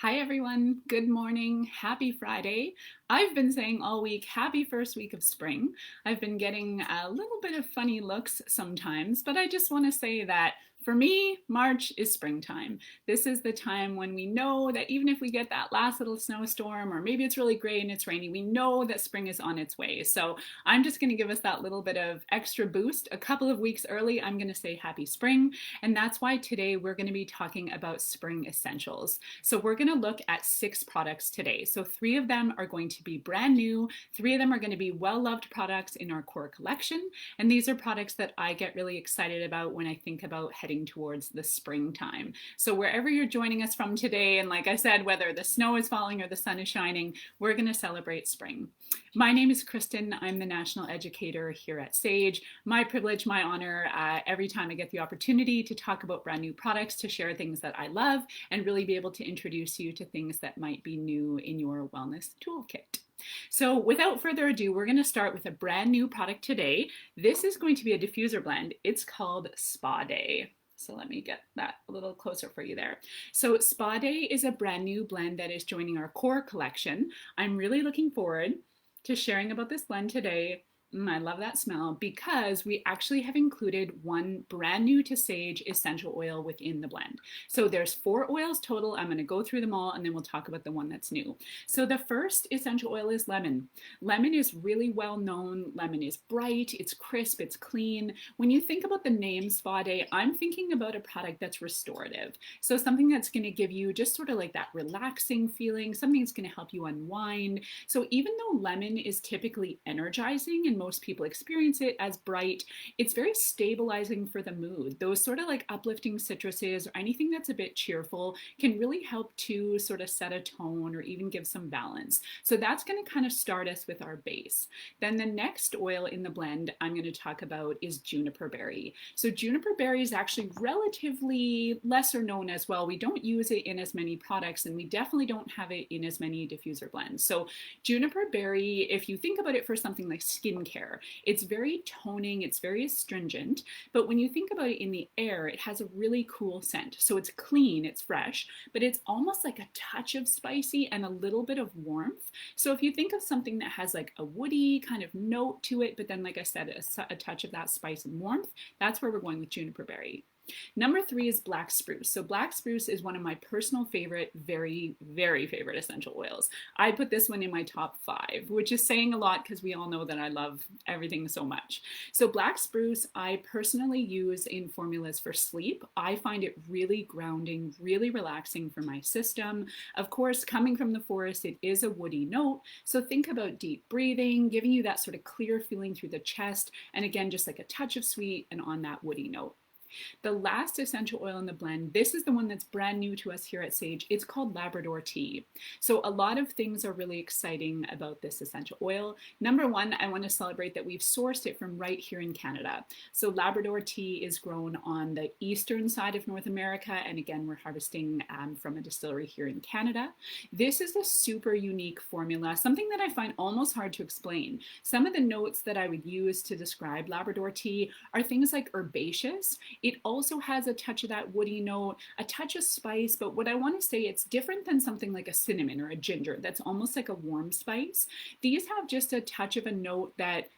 Hi everyone, good morning, happy Friday. I've been saying all week, happy first week of spring. I've been getting a little bit of funny looks sometimes, but I just want to say that for me, March is springtime. This is the time when we know that even if we get that last little snowstorm, or maybe it's really gray and it's rainy, we know that spring is on its way. So I'm just going to give us that little bit of extra boost. A couple of weeks early, I'm going to say happy spring. And that's why today we're going to be talking about spring essentials. So we're going to look at 6 products today. So 3 of them are going to be brand new, 3 of them are going to be well-loved products in our core collection, and these are products that I get really excited about when I think about heading towards the springtime. So wherever you're joining us from today, and like I said, whether the snow is falling or the sun is shining, we're going to celebrate spring. My name is Kristin. I'm the National Educator here at Saje. My privilege, my honor, every time I get the opportunity to talk about brand new products, to share things that I love, and really be able to introduce you to things that might be new in your wellness toolkit. So without further ado, we're going to start with a brand new product today. This is going to be a diffuser blend. It's called Spa Day. So let me get that a little closer for you there. So Spa Day is a brand new blend that is joining our core collection. I'm really looking forward to sharing about this blend today. I love that smell because we actually have included one brand new to Saje essential oil within the blend. So there's 4 oils total. I'm going to go through them all and then we'll talk about the one that's new. So the first essential oil is lemon. Lemon is really well known. Lemon is bright, it's crisp, it's clean. When you think about the name Spa Day, I'm thinking about a product that's restorative. So something that's going to give you just sort of like that relaxing feeling, something that's going to help you unwind. So even though lemon is typically energizing and most people experience it as bright, it's very stabilizing for the mood. Those sort of like uplifting citruses or anything that's a bit cheerful can really help to sort of set a tone or even give some balance. So that's going to kind of start us with our base. Then the next oil in the blend I'm going to talk about is juniper berry. So juniper berry is actually relatively lesser known as well. We don't use it in as many products and we definitely don't have it in as many diffuser blends. So juniper berry, if you think about it for something like skincare, it's very toning, it's very astringent, but when you think about it in the air, it has a really cool scent. So it's clean, it's fresh, but it's almost like a touch of spicy and a little bit of warmth. So if you think of something that has like a woody kind of note to it, but then like I said, a touch of that spice and warmth, that's where we're going with juniper berry. Number 3 is black spruce. So black spruce is one of my personal favorite, very, very favorite essential oils. I put this one in my top 5, which is saying a lot because we all know that I love everything so much. So black spruce, I personally use in formulas for sleep. I find it really grounding, really relaxing for my system. Of course, coming from the forest, it is a woody note. So think about deep breathing, giving you that sort of clear feeling through the chest. And again, just like a touch of sweet and on that woody note. The last essential oil in the blend, this is the one that's brand new to us here at Saje. It's called Labrador tea. So a lot of things are really exciting about this essential oil. Number 1, I want to celebrate that we've sourced it from right here in Canada. So Labrador tea is grown on the eastern side of North America, and again, we're harvesting from a distillery here in Canada. This is a super unique formula, something that I find almost hard to explain. Some of the notes that I would use to describe Labrador tea are things like herbaceous. It also has a touch of that woody note, a touch of spice, but what I want to say, it's different than something like a cinnamon or a ginger that's almost like a warm spice. These have just a touch of a note that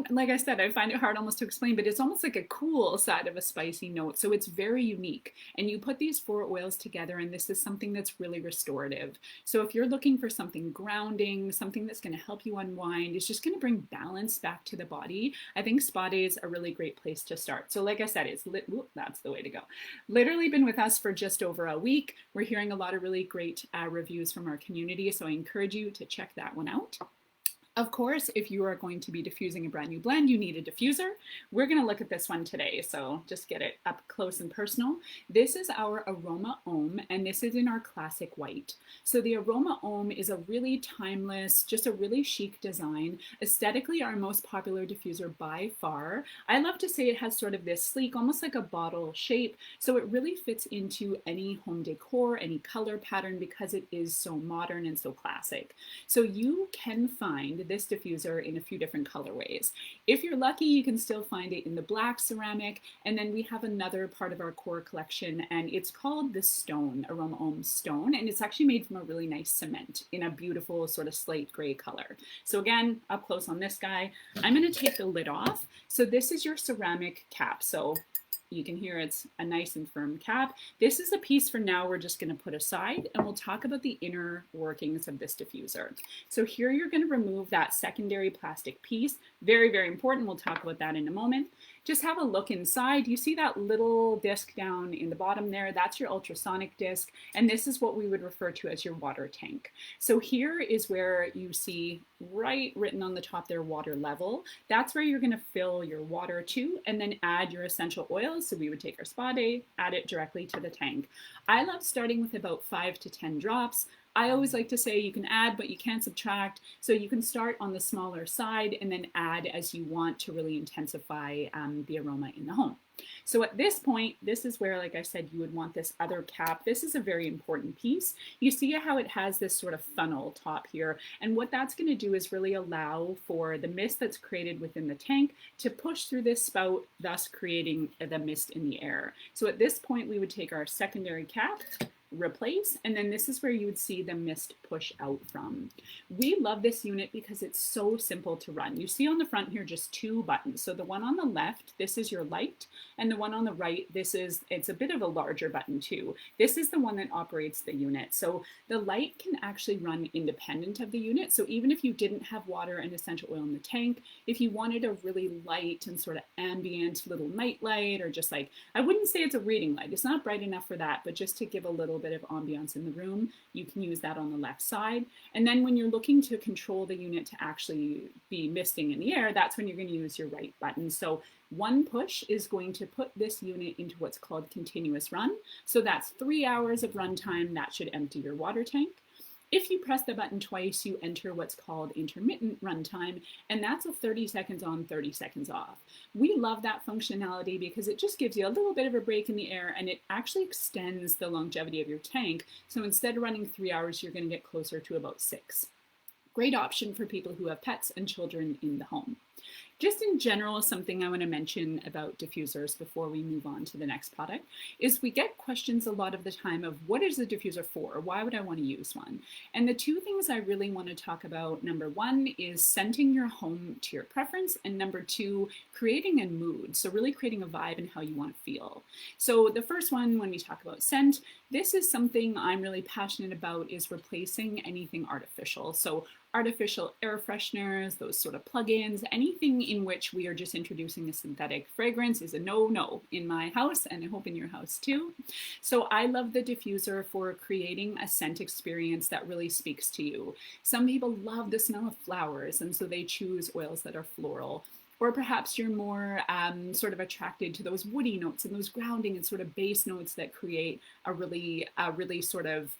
like I said, I find it hard almost to explain, but it's almost like a cool side of a spicy note. So it's very unique. And you put these 4 oils together, and this is something that's really restorative. So if you're looking for something grounding, something that's going to help you unwind, it's just going to bring balance back to the body, I think Spa Day is a really great place to start. So like I said, that's the way to go. Literally been with us for just over a week. We're hearing a lot of really great reviews from our community. So I encourage you to check that one out. Of course, if you are going to be diffusing a brand new blend, you need a diffuser. We're going to look at this one today, so just get it up close and personal. This is our Aroma Ohm, and this is in our classic white. So the Aroma Ohm is a really timeless, just a really chic design. Aesthetically, our most popular diffuser by far. I love to say it has sort of this sleek, almost like a bottle shape, so it really fits into any home decor, any color pattern, because it is so modern and so classic. So you can find this diffuser in a few different colorways. If you're lucky, you can still find it in the black ceramic, and then we have another part of our core collection, and it's called the Stone, Aroma Ohm Stone, and it's actually made from a really nice cement in a beautiful sort of slate gray color. So again, up close on this guy, I'm going to take the lid off. So this is your ceramic cap. So you can hear it's a nice and firm cap. This is a piece for now we're just going to put aside, and we'll talk about the inner workings of this diffuser. So here you're going to remove that secondary plastic piece. Very, very important. We'll talk about that in a moment. Just have a look inside. You see that little disc down in the bottom there? That's your ultrasonic disc, and this is what we would refer to as your water tank. So here is where you see right written on the top there, water level. That's where you're going to fill your water to and then add your essential oils. So we would take our spa day, add it directly to the tank. I love starting with about 5 to 10 drops. I always like to say you can add, but you can't subtract. So you can start on the smaller side and then add as you want to really intensify the aroma in the home. So at this point, this is where, like I said, you would want this other cap. This is a very important piece. You see how it has this sort of funnel top here. And what that's going to do is really allow for the mist that's created within the tank to push through this spout, thus creating the mist in the air. So at this point, we would take our secondary cap, replace, and then this is where you would see the mist push out from. We love this unit because it's so simple to run. You see on the front here just 2 buttons. So the one on the left, this is your light, and the one on the right, it's a bit of a larger button too. This is the one that operates the unit. So the light can actually run independent of the unit. So even if you didn't have water and essential oil in the tank, if you wanted a really light and sort of ambient little night light, or just like, I wouldn't say it's a reading light, it's not bright enough for that, but just to give a little bit of ambiance in the room, you can use that on the left side. And then when you're looking to control the unit to actually be misting in the air, that's when you're going to use your right button. So one push is going to put this unit into what's called continuous run. So that's 3 hours of runtime. That should empty your water tank. If you press the button twice, you enter what's called intermittent runtime, and that's a 30 seconds on, 30 seconds off. We love that functionality because it just gives you a little bit of a break in the air, and it actually extends the longevity of your tank. So instead of running 3 hours, you're going to get closer to about 6. Great option for people who have pets and children in the home. Just in general, something I want to mention about diffusers before we move on to the next product is we get questions a lot of the time of what is the diffuser for? Why would I want to use one? And the 2 things I really want to talk about, number 1 is scenting your home to your preference, and number 2, creating a mood. So really creating a vibe and how you want to feel. So the first one, when we talk about scent, this is something I'm really passionate about, is replacing anything artificial. So artificial air fresheners, those sort of plug-ins, anything in which we are just introducing a synthetic fragrance is a no-no in my house, and I hope in your house too. So I love the diffuser for creating a scent experience that really speaks to you. Some people love the smell of flowers, and so they choose oils that are floral. Or perhaps you're more sort of attracted to those woody notes and those grounding and sort of bass notes that create a really sort of,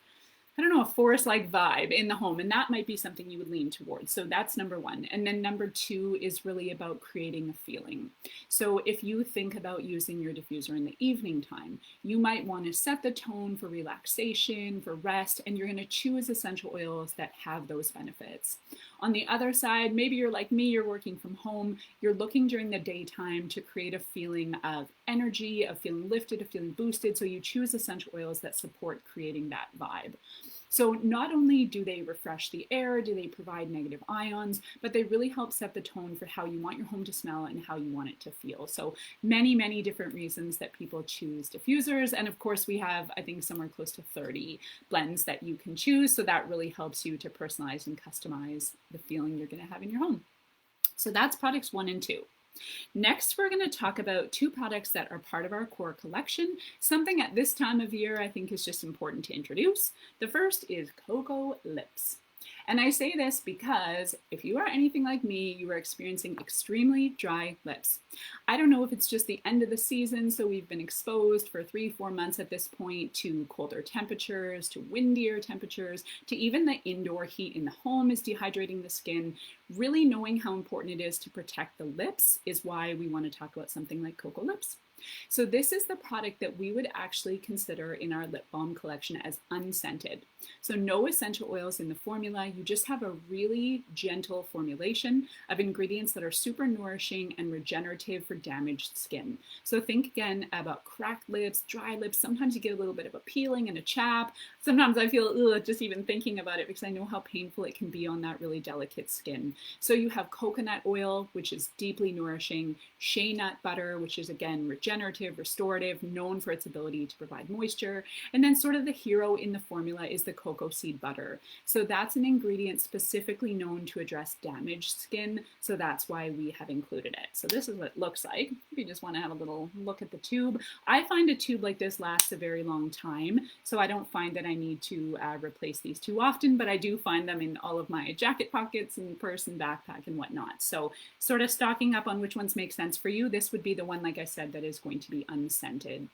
I don't know, a forest-like vibe in the home, and that might be something you would lean towards. So that's number 1. And then number 2 is really about creating a feeling. So if you think about using your diffuser in the evening time, you might want to set the tone for relaxation, for rest, and you're going to choose essential oils that have those benefits. On the other side, maybe you're like me, you're working from home, you're looking during the daytime to create a feeling of energy, of feeling lifted, of feeling boosted, so you choose essential oils that support creating that vibe. So not only do they refresh the air, do they provide negative ions, but they really help set the tone for how you want your home to smell and how you want it to feel. So many, many different reasons that people choose diffusers. And of course, we have, I think, somewhere close to 30 blends that you can choose. So that really helps you to personalize and customize the feeling you're going to have in your home. So that's products 1 and 2. Next, we're going to talk about 2 products that are part of our core collection, something at this time of year I think is just important to introduce. The first is Coco Lips. And I say this because if you are anything like me, you are experiencing extremely dry lips. I don't know if it's just the end of the season, so we've been exposed for 3-4 months at this point to colder temperatures, to windier temperatures, to even the indoor heat in the home is dehydrating the skin. Really knowing how important it is to protect the lips is why we want to talk about something like Coco Lips. So this is the product that we would actually consider in our lip balm collection as unscented. So no essential oils in the formula. You just have a really gentle formulation of ingredients that are super nourishing and regenerative for damaged skin. So think again about cracked lips, dry lips. Sometimes you get a little bit of a peeling and a chap. Sometimes I feel just even thinking about it because I know how painful it can be on that really delicate skin. So you have coconut oil, which is deeply nourishing, shea nut butter, which is again regenerative, restorative, known for its ability to provide moisture. And then sort of the hero in the formula is the cocoa seed butter. So that's an ingredient specifically known to address damaged skin. So that's why we have included it. So this is what it looks like. If you just want to have a little look at the tube. I find a tube like this lasts a very long time. So I don't find that I need to replace these too often, but I do find them in all of my jacket pockets and purse and backpack and whatnot. So sort of stocking up on which ones make sense for you. This would be the one, like I said, that is going to be unscented.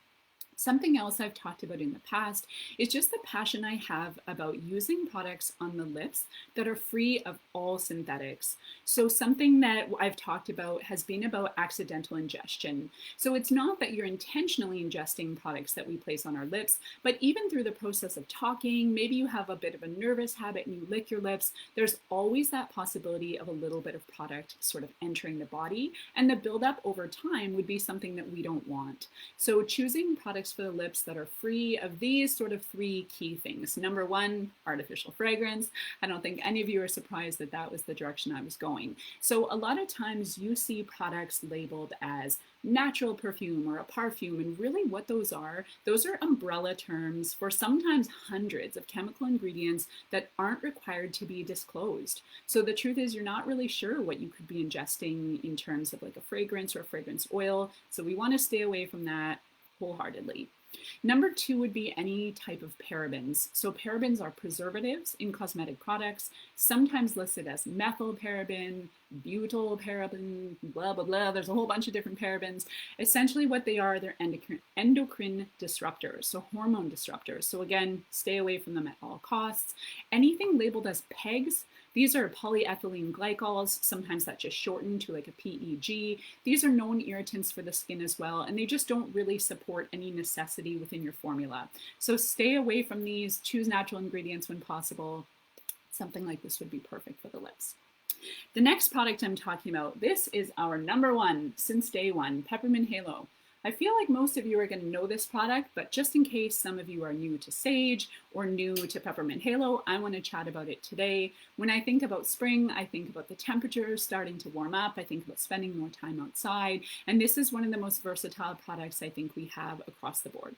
Something else I've talked about in the past is just the passion I have about using products on the lips that are free of all synthetics. So something that I've talked about has been about accidental ingestion. So it's not that you're intentionally ingesting products that we place on our lips, but even through the process of talking, maybe you have a bit of a nervous habit and you lick your lips, there's always that possibility of a little bit of product sort of entering the body, and the buildup over time would be something that we don't want. So choosing products for the lips that are free of these sort of three key things. Number one, artificial fragrance. I don't think any of you are surprised that that was the direction I was going. So a lot of times you see products labeled as natural perfume or a perfume, and really what those are umbrella terms for sometimes hundreds of chemical ingredients that aren't required to be disclosed. So the truth is you're not really sure what you could be ingesting in terms of like a fragrance or a fragrance oil. So we want to stay away from that wholeheartedly. Number two would be any type of parabens. So parabens are preservatives in cosmetic products, sometimes listed as methylparaben, butylparaben, blah, blah, blah. There's a whole bunch of different parabens. Essentially what they are, they're endocrine disruptors, so hormone disruptors. So again, stay away from them at all costs. Anything labeled as PEGs, these are polyethylene glycols. Sometimes that's just shortened to like a PEG. These are known irritants for the skin as well, and they just don't really support any necessity within your formula. So stay away from these, choose natural ingredients when possible. Something like this would be perfect for the lips. The next product I'm talking about, this is our number one since day one, Peppermint Halo. I feel like most of you are going to know this product, but just in case some of you are new to Saje or new to Peppermint Halo, I want to chat about it today. When I think about spring, I think about the temperatures starting to warm up. I think about spending more time outside. And this is one of the most versatile products I think we have across the board.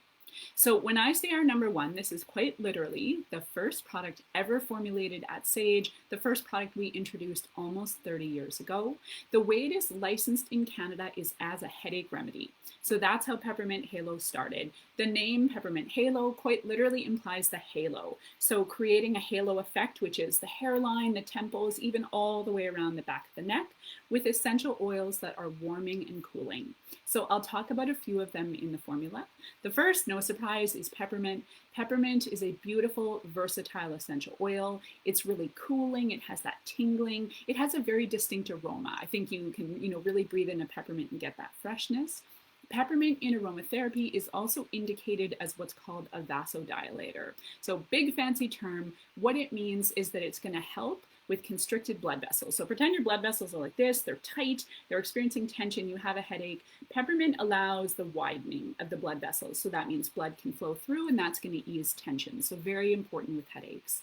So when I say our number one, this is quite literally the first product ever formulated at Saje, the first product we introduced almost 30 years ago. The way it is licensed in Canada is as a headache remedy. So that's how Peppermint Halo started. The name Peppermint Halo quite literally implies the halo. So creating a halo effect, which is the hairline, the temples, even all the way around the back of the neck, with essential oils that are warming and cooling. So I'll talk about a few of them in the formula. The first, no surprise, is peppermint. Peppermint is a beautiful, versatile essential oil. It's really cooling. It has that tingling. It has a very distinct aroma. I think you can, really breathe in a peppermint and get that freshness. Peppermint in aromatherapy is also indicated as what's called a vasodilator. So big fancy term. What it means is that it's going to help with constricted blood vessels. So pretend your blood vessels are like this, they're tight, they're experiencing tension, you have a headache. Peppermint allows the widening of the blood vessels. So that means blood can flow through and that's going to ease tension. So very important with headaches.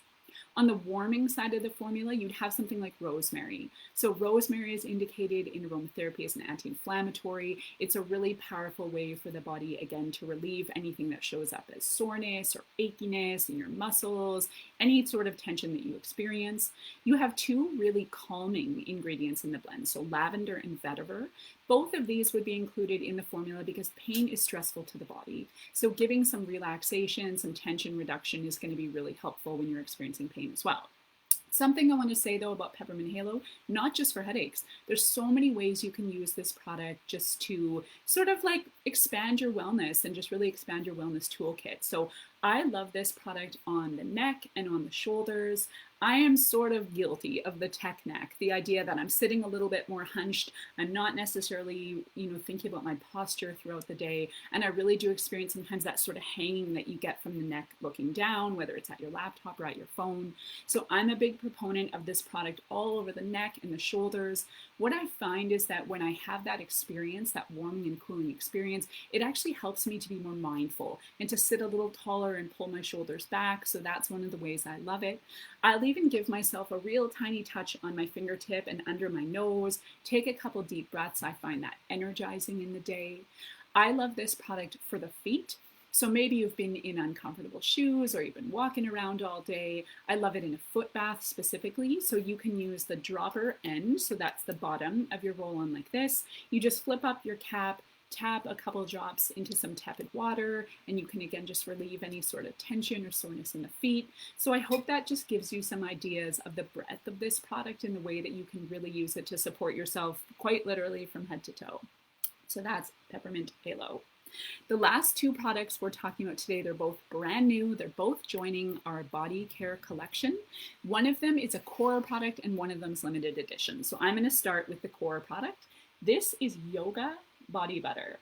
On the warming side of the formula, you'd have something like rosemary. So rosemary is indicated in aromatherapy as an anti-inflammatory. It's a really powerful way for the body, again, to relieve anything that shows up as soreness or achiness in your muscles, any sort of tension that you experience. You have two really calming ingredients in the blend, so lavender and vetiver. Both of these would be included in the formula because pain is stressful to the body. So giving some relaxation, some tension reduction is going to be really helpful when you're experiencing pain as well. Something I want to say though about Peppermint Halo, not just for headaches, there's so many ways you can use this product just to sort of like expand your wellness and just really expand your wellness toolkit. So I love this product on the neck and on the shoulders. I am sort of guilty of the tech neck, the idea that I'm sitting a little bit more hunched. I'm not necessarily, thinking about my posture throughout the day. And I really do experience sometimes that sort of hanging that you get from the neck looking down, whether it's at your laptop or at your phone. So I'm a big proponent of this product all over the neck and the shoulders. What I find is that when I have that experience, that warming and cooling experience, it actually helps me to be more mindful and to sit a little taller and pull my shoulders back. So that's one of the ways I love it. I'll even give myself a real tiny touch on my fingertip and under my nose. Take a couple deep breaths. I find that energizing in the day. I love this product for the feet. So maybe you've been in uncomfortable shoes or you've been walking around all day. I love it in a foot bath specifically. So you can use the dropper end. So that's the bottom of your roll-on like this. You just flip up your cap, tap a couple drops into some tepid water, and you can again just relieve any sort of tension or soreness in the feet. So I hope that just gives you some ideas of the breadth of this product and the way that you can really use it to support yourself quite literally from head to toe. So that's Peppermint Halo. The last two products we're talking about today, they're both brand new. They're both joining our body care collection. One of them is a core product and one of them is limited edition. So I'm going to start with the core product. This is Yoga Body Butter.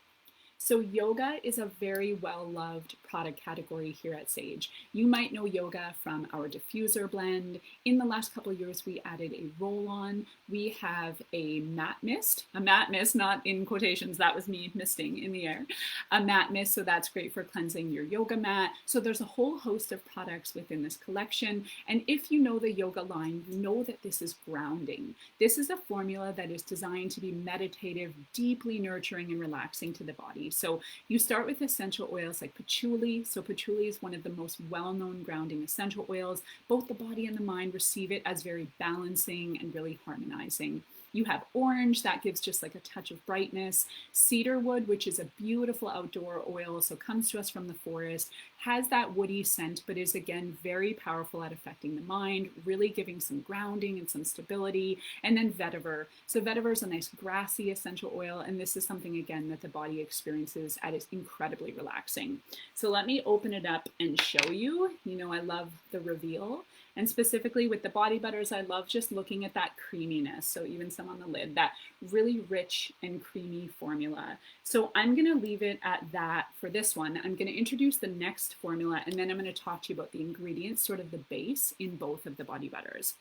So yoga is a very well-loved product category here at Saje. You might know yoga from our diffuser blend. In the last couple of years, we added a roll-on. We have a matte mist, not in quotations, that was me misting in the air, a matte mist, so that's great for cleansing your yoga mat. So there's a whole host of products within this collection. And if you know the yoga line, you know that this is grounding. This is a formula that is designed to be meditative, deeply nurturing and relaxing to the body. So you start with essential oils like patchouli. So patchouli is one of the most well-known grounding essential oils. Both the body and the mind receive it as very balancing and really harmonizing. You have orange, that gives just like a touch of brightness. Cedarwood, which is a beautiful outdoor oil, so comes to us from the forest, has that woody scent, but is again very powerful at affecting the mind, really giving some grounding and some stability. And then vetiver. So vetiver is a nice grassy essential oil, and this is something again that the body experiences and is incredibly relaxing. So let me open it up and show you. You know, I love the reveal. And specifically with the body butters, I love just looking at that creaminess. So even some on the lid, that really rich and creamy formula. So I'm going to leave it at that for this one. I'm going to introduce the next formula, and then I'm going to talk to you about the ingredients, sort of the base in both of the body butters.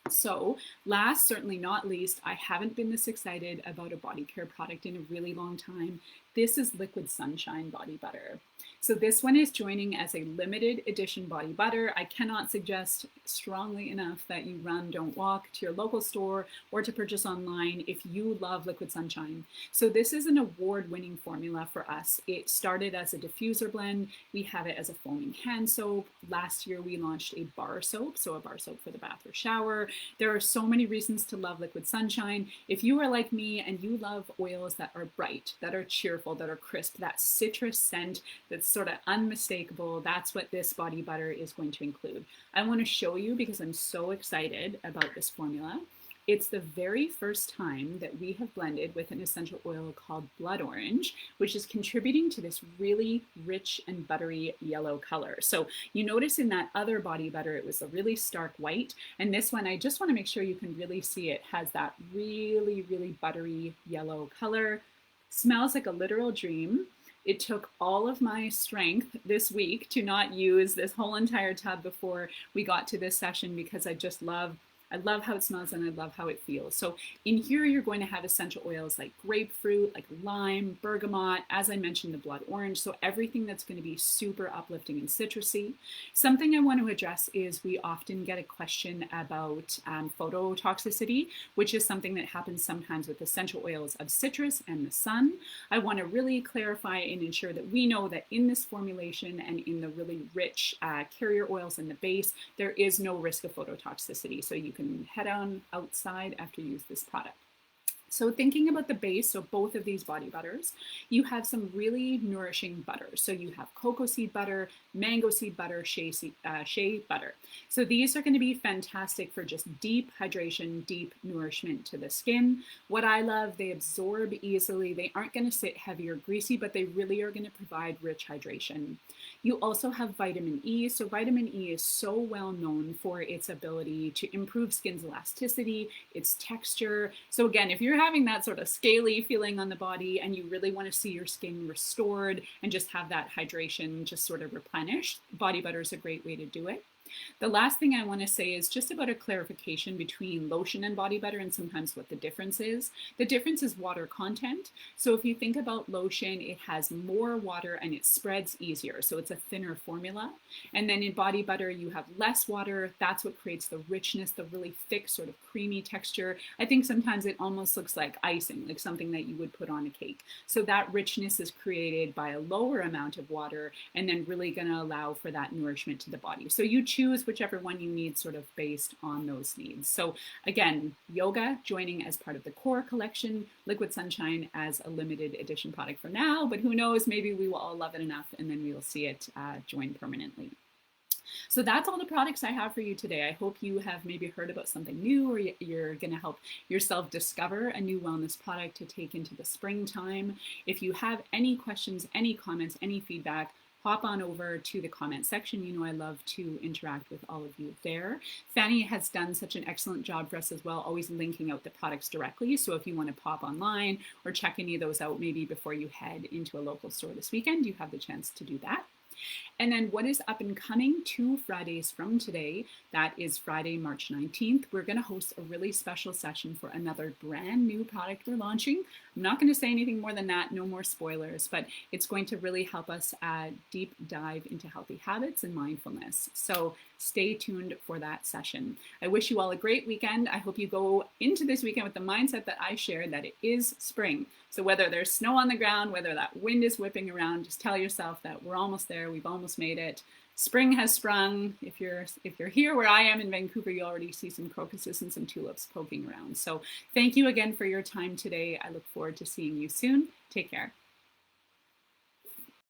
So last, certainly not least, I haven't been this excited about a body care product in a really long time. This is Liquid Sunshine Body Butter. So this one is joining as a limited edition body butter. I cannot suggest strongly enough that you run, don't walk to your local store or to purchase online if you love Liquid Sunshine. So this is an award-winning formula for us. It started as a diffuser blend. We have it as a foaming hand soap. Last year we launched a bar soap, so a bar soap for the bath or shower. There are so many reasons to love Liquid Sunshine. If you are like me and you love oils that are bright, that are cheerful, that are crisp, that citrus scent that's sort of unmistakable, that's what this body butter is going to include. I want to show you because I'm so excited about this formula. It's the very first time that we have blended with an essential oil called blood orange, which is contributing to this really rich and buttery yellow color. So you notice in that other body butter, it was a really stark white. And this one, I just want to make sure you can really see it has that really, really buttery yellow color. Smells like a literal dream. It took all of my strength this week to not use this whole entire tub before we got to this session because I love how it smells and I love how it feels. So in here, you're going to have essential oils like grapefruit, like lime, bergamot, as I mentioned, the blood orange. So everything that's going to be super uplifting and citrusy. Something I want to address is we often get a question about phototoxicity, which is something that happens sometimes with essential oils of citrus and the sun. I want to really clarify and ensure that we know that in this formulation and in the really rich carrier oils in the base, there is no risk of phototoxicity. So you can head on outside after you use this product. So thinking about the base, so both of these body butters, you have some really nourishing butters. So you have cocoa seed butter, mango seed butter, shea butter. So these are going to be fantastic for just deep hydration, deep nourishment to the skin. What I love, they absorb easily. They aren't going to sit heavy or greasy, but they really are going to provide rich hydration. You also have vitamin E. So vitamin E is so well known for its ability to improve skin's elasticity, its texture. So again, if you're having that sort of scaly feeling on the body and you really want to see your skin restored and just have that hydration just sort of replenished, body butter is a great way to do it. The last thing I want to say is just about a clarification between lotion and body butter and sometimes what the difference is. The difference is water content. So if you think about lotion, it has more water and it spreads easier. So it's a thinner formula. And then in body butter, you have less water. That's what creates the richness, the really thick sort of creamy texture. I think sometimes it almost looks like icing, like something that you would put on a cake. So that richness is created by a lower amount of water and then really going to allow for that nourishment to the body. So you choose whichever one you need sort of based on those needs. So again, yoga joining as part of the core collection, Liquid Sunshine as a limited edition product for now, but who knows, maybe we will all love it enough and then we will see it join permanently. So that's all the products I have for you today. I hope you have maybe heard about something new or you're going to help yourself discover a new wellness product to take into the springtime. If you have any questions, any comments, any feedback, hop on over to the comment section. You know I love to interact with all of you there. Fanny has done such an excellent job for us as well, always linking out the products directly. So if you want to pop online or check any of those out maybe before you head into a local store this weekend, you have the chance to do that. And then what is up and coming 2 Fridays from today, that is Friday, March 19th, we're going to host a really special session for another brand new product we're launching. I'm not going to say anything more than that, no more spoilers, but it's going to really help us deep dive into healthy habits and mindfulness. So stay tuned for that session. I wish you all a great weekend. I hope you go into this weekend with the mindset that I shared, that it is spring. So whether there's snow on the ground, whether that wind is whipping around, just tell yourself that we're almost there. We've almost made it. Spring has sprung. If you're here where I am in Vancouver, you already see some crocuses and some tulips poking around. So thank you again for your time today. I look forward to seeing you soon. Take care.